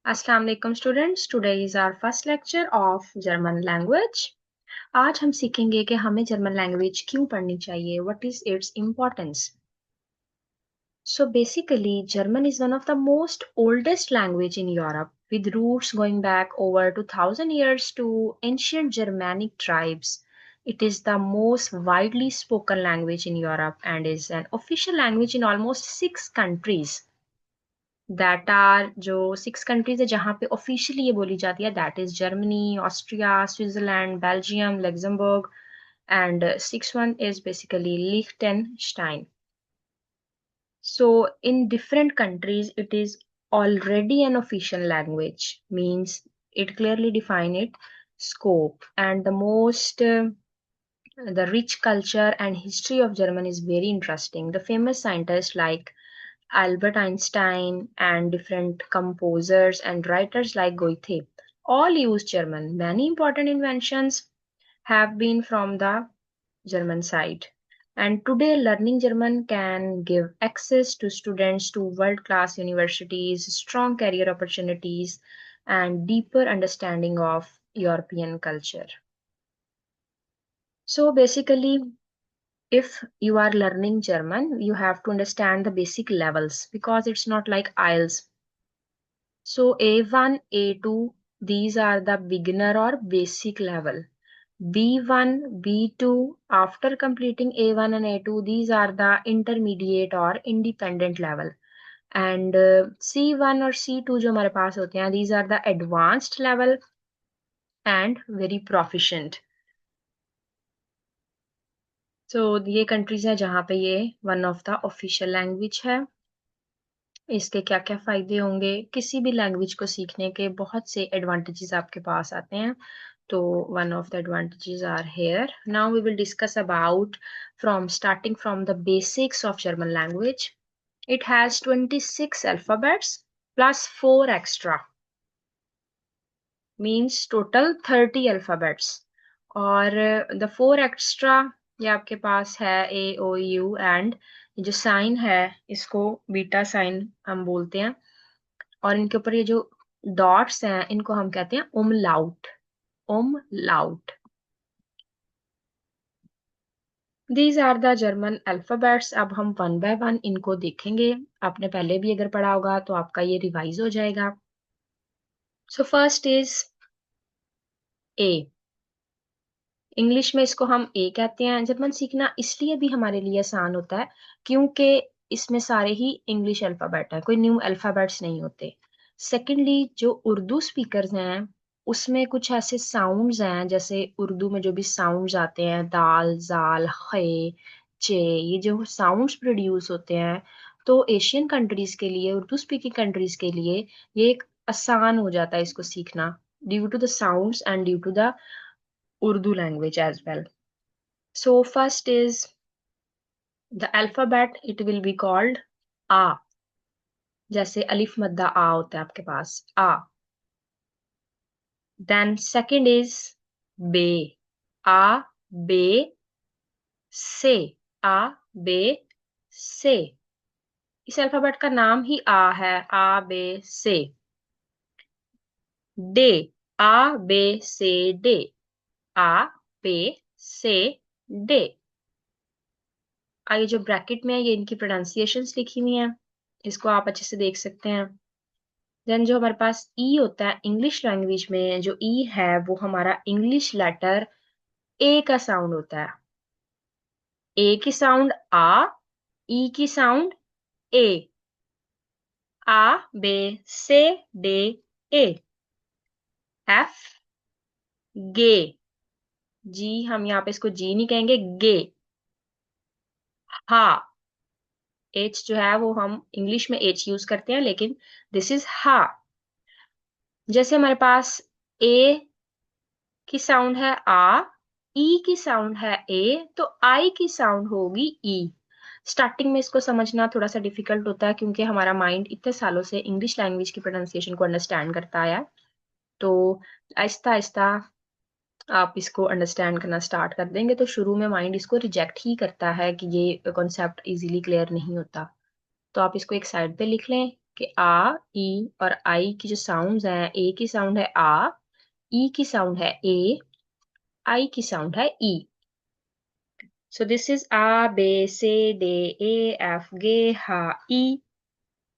Assalamu alaikum students. Today is our first lecture of German language. आज हम सीखेंगे कि हमें जर्मन लैंग्वेज क्यों पढ़नी चाहिए. What is its importance? So basically, German is one of the most oldest language in Europe, with roots going back over 2000 years to ancient Germanic tribes. It is the most widely spoken language in Europe and is an official language in almost 6 countries. That are जो 6 countries है जहाँ पे officially ये बोली जाती है, that is Germany, Austria, Switzerland, Belgium, Luxembourg, and 6th one is basically Liechtenstein. So in different countries it is already an official language, means it clearly define it scope, and the rich culture and history of German is very interesting. The famous scientists like Albert Einstein and different composers and writers like Goethe all use German. Many important inventions have been from the German side. And today, learning German can give access to students to world-class universities, strong career opportunities, and deeper understanding of European culture. So basically, if you are learning German, you have to understand the basic levels because it's not like IELTS. So A1, A2, these are the beginner or basic level. B1, B2, after completing A1 and A2, these are the intermediate or independent level. And C1 or C2 जो हमारे पास होते हैं, these are the advanced level and very proficient. So ये countries है जहाँ पे ये one of the official language है. इसके क्या क्या फायदे होंगे. किसी भी लैंग्वेज को सीखने के बहुत से एडवांटेजेस आपके पास आते हैं. तो one of the advantages are here. Now we will discuss about from starting from the basics of German language. It has 26 alphabets plus 4 extra, means total 30 alphabets. और द 4 एक्स्ट्रा ये आपके पास है ए ओ यू, एंड जो sign है इसको beta sine हम बोलते हैं, और इनके ऊपर ये जो डॉट्स हैं इनको हम कहते हैं umlaut. Umlaut. These are the German alphabets. अब हम वन बाय वन इनको देखेंगे. आपने पहले भी अगर पढ़ा होगा तो आपका ये रिवाइज हो जाएगा. So first is a. English में इसको हम ए कहते हैं. जर्मन सीखना इसलिए भी हमारे लिए आसान होता है क्योंकि इसमें सारे ही इंग्लिश अल्फाबेट है, कोई न्यू अल्फाबेट्स नहीं होते. सेकेंडली, जो उर्दू स्पीकर्स हैं उसमें कुछ ऐसे साउंड्स हैं, जैसे उर्दू में जो भी साउंड्स आते हैं, दाल, जाल, खे, चे, ये जो साउंड्स प्रोड्यूस होते हैं, तो एशियन कंट्रीज के लिए, उर्दू स्पीकिंग कंट्रीज के लिए ये एक आसान हो जाता है इसको सीखना, due to the sounds and due to the Urdu language as well. So first is the alphabet. It will be called A. जैसे अलिफ मद्दा आ होता है आपके पास, आ. Then second is बे. आ, बे, से. आ, बे, से. इस अल्फाबेट का नाम ही आ है, आ, बे, से. डे. आ, बे, से, डे. आ, बे, से, डे. ये जो ब्रैकेट में है ये इनकी प्रोनाउंसिएशंस लिखी हुई हैं, इसको आप अच्छे से देख सकते हैं. देन जो हमारे पास ई होता है इंग्लिश लैंग्वेज में, जो ई है वो हमारा इंग्लिश लेटर ए का साउंड होता है. ए की साउंड आ, ई की साउंड ए. आ, बे, से, डे, ए. एफ, गे. जी हम यहाँ पे इसको जी नहीं कहेंगे, गे. हा. एच जो है वो हम इंग्लिश में एच यूज करते हैं, लेकिन दिस इज हा. जैसे हमारे पास ए की साउंड है आ, ई की साउंड है ए, तो आई की साउंड होगी ई. स्टार्टिंग में इसको समझना थोड़ा सा डिफिकल्ट होता है क्योंकि हमारा माइंड इतने सालों से इंग्लिश लैंग्वेज की प्रोनाउंसिएशन को अंडरस्टैंड करता आया है. तो आहिस्ता आहिस्ता आप इसको अंडरस्टैंड करना स्टार्ट कर देंगे तो शुरू में माइंड इसको रिजेक्ट ही करता है कि ये कॉन्सेप्ट इजीली क्लियर नहीं होता. तो आप इसको एक साइड पे लिख लें. कि आ, ई और आई की जो साउंड्स हैं, ए की साउंड है आ, ई की साउंड है ए, आई की साउंड है ई। सो दिस इज आ, बे, से, डे, ए, एफ, गे, हा, ई।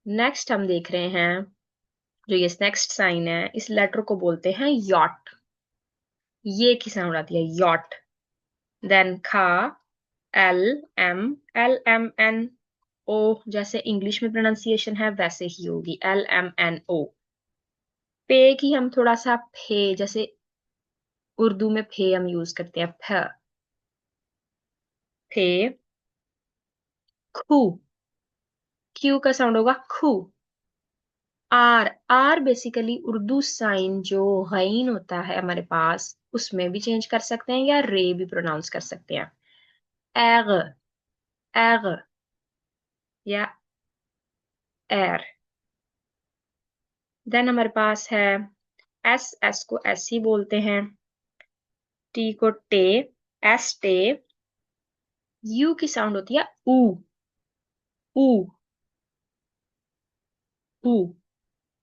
नेक्स्ट हम देख रहे हैं जो ये नेक्स्ट साइन है, इस लेटर को बोलते हैं यॉट। ये की साउंड आती है यॉट। देन खा, L, M, L, M, N, O. जैसे इंग्लिश में प्रोनाउंसिएशन है वैसे ही होगी, एल, एम, एन, ओ। पे की हम थोड़ा सा फे, जैसे उर्दू में फे हम यूज करते हैं, फ, फे, खू। क्यू का साउंड होगा खू। R, R basically Urdu sign जो गईन होता है हमारे पास, उसमें भी चेंज कर सकते हैं या रे भी प्रोनाउंस कर सकते हैं। एग, एग या एर। देन हमारे पास है एस, एस को एस ही बोलते हैं। टी को टे, एस टे। यू की साउंड होती है ऊ, ऊ, ऊ।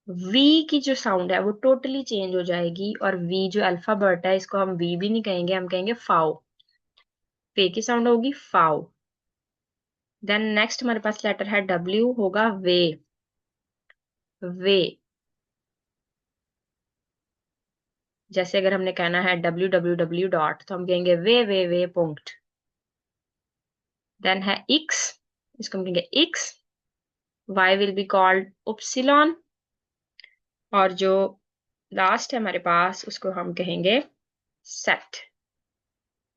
वी की जो साउंड है वो टोटली चेंज हो जाएगी, और वी जो अल्फाबेट है इसको हम वी भी नहीं कहेंगे, हम कहेंगे फाओ। पे की साउंड होगी फाओ। देन नेक्स्ट हमारे पास लेटर है डब्ल्यू, होगा वे, वे। जैसे अगर हमने कहना है डब्ल्यू डब्ल्यू डब्ल्यू डॉट, तो हम कहेंगे वे पॉइंट। देन है इक्स, इसको हम कहेंगे इक्स। Y will be called upsilon. और जो लास्ट है हमारे पास उसको हम कहेंगे सेट।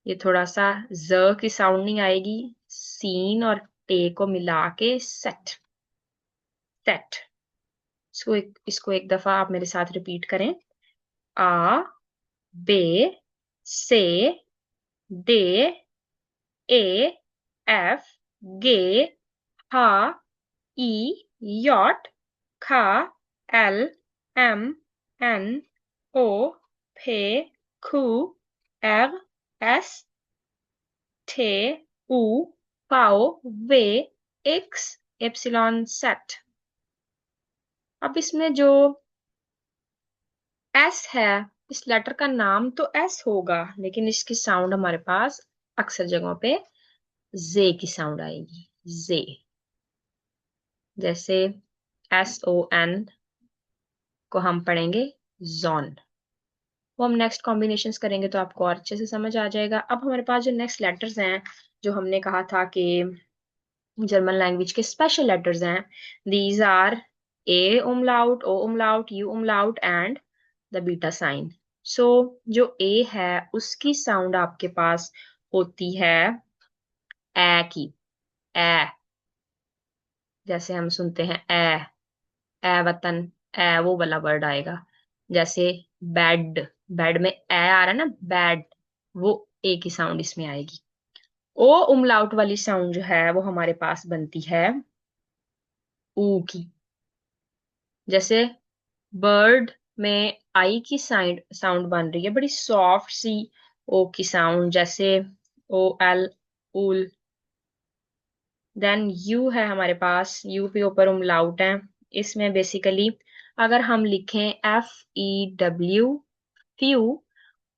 ये थोड़ा सा ज की साउंड नहीं आएगी, सीन और टे को मिला के सेट, सेट। इसको एक दफा आप मेरे साथ रिपीट करें। आ, बे, से, डे, ए, एफ, गे, हा, ई, यॉट, खा, एल, एम, एन, ओ, फे, खू, एग, एस, थे, ऊ, पाओ, वे, एक्स, एप्सिलॉन, सेट। अब इसमें जो एस है, इस लेटर का नाम तो एस होगा, लेकिन इसकी साउंड हमारे पास अक्सर जगहों पे जे की साउंड आएगी, जे। जैसे SON को हम पढ़ेंगे जॉन। वो हम नेक्स्ट कॉम्बिनेशंस करेंगे तो आपको और अच्छे से समझ आ जाएगा। अब हमारे पास जो नेक्स्ट लेटर्स हैं, जो हमने कहा था कि जर्मन लैंग्वेज के स्पेशल लेटर्स हैं, these are A umlaut, O umlaut, U umlaut and the beta sign. So जो ए है उसकी साउंड आपके पास होती है ए की, ए। जैसे हम सुनते हैं ए वतन, ए वो वाला वर्ड आएगा। जैसे बेड, बेड में ए आ रहा है ना, बेड, वो ए की साउंड इसमें आएगी। ओ उमलाउट वाली साउंड जो है वो हमारे पास बनती है ऊ की। जैसे बर्ड में आई की साइड साउंड बन रही है, बड़ी सॉफ्ट सी ओ की साउंड, जैसे OL, उल। देन यू है हमारे पास, यू के ऊपर उमलाउट है। इसमें बेसिकली अगर हम लिखें FEW, फ्यू,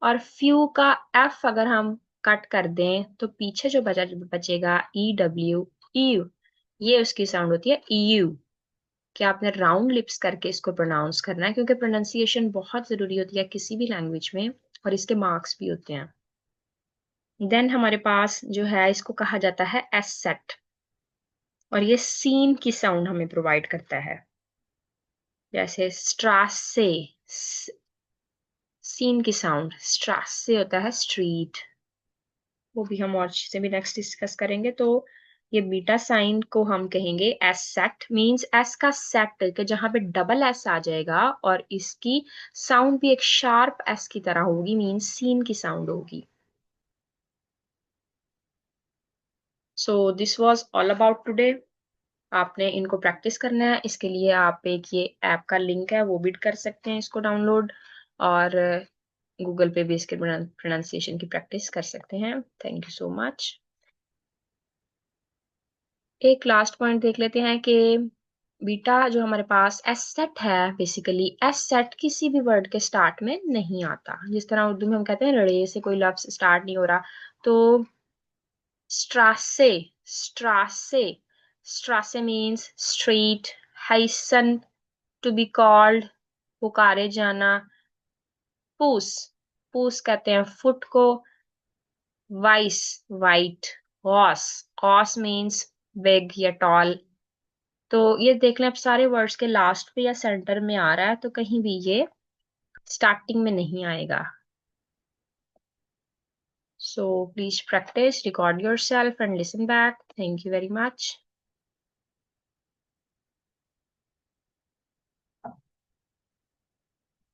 और फ्यू का एफ अगर हम कट कर दें तो पीछे जो बचेगा EW, यू। ये उसकी साउंड होती है यू। कि आपने राउंड लिप्स करके इसको प्रोनाउंस करना है, क्योंकि प्रोनाउंसिएशन बहुत जरूरी होती है किसी भी लैंग्वेज में, और इसके मार्क्स भी होते हैं। देन हमारे पास जो है इसको कहा जाता है एस सेट, और ये सीन की साउंड हमें प्रोवाइड करता है। जैसे स्ट्रासे, सीन की साउंड, स्ट्रासे होता है स्ट्रीट। वो भी हम और चीजें भी नेक्स्ट डिस्कस करेंगे। तो ये बीटा साइन को हम कहेंगे एस सेट, मींस एस का सेट कि जहां पे डबल एस आ जाएगा और इसकी साउंड भी एक शार्प एस की तरह होगी, मींस सीन की साउंड होगी। So this was all about today. आपने इनको प्रैक्टिस करना है, इसके लिए आप एक ये ऐप का लिंक है वो भी कर सकते हैं इसको डाउनलोड, और गूगल पे भी इसके प्रोनाउंसिएशन की प्रैक्टिस कर सकते हैं। Thank you so much. एक लास्ट पॉइंट देख लेते हैं कि बीटा जो हमारे पास एस सेट है, बेसिकली एस सेट किसी भी वर्ड के स्टार्ट में नहीं आता। जिस तरह उर्दू में हम कहते हैं रे से कोई लफ्ज स्टार्ट नहीं हो रहा, तो स्ट्रासे, स्ट्रासे, स्ट्रासे मीन्स स्ट्रीट, हाइसन टू बी कॉल्ड, पुकारे जाना, पूस, पूस कहते हैं फुट को, वाइस, वाइट, हॉस, हॉस मीन्स बिग या टॉल। तो ये देख लें, अब सारे वर्ड्स के लास्ट पे या सेंटर में आ रहा है, तो कहीं भी ये स्टार्टिंग में नहीं आएगा। So please practice, record yourself and listen back. Thank you very much.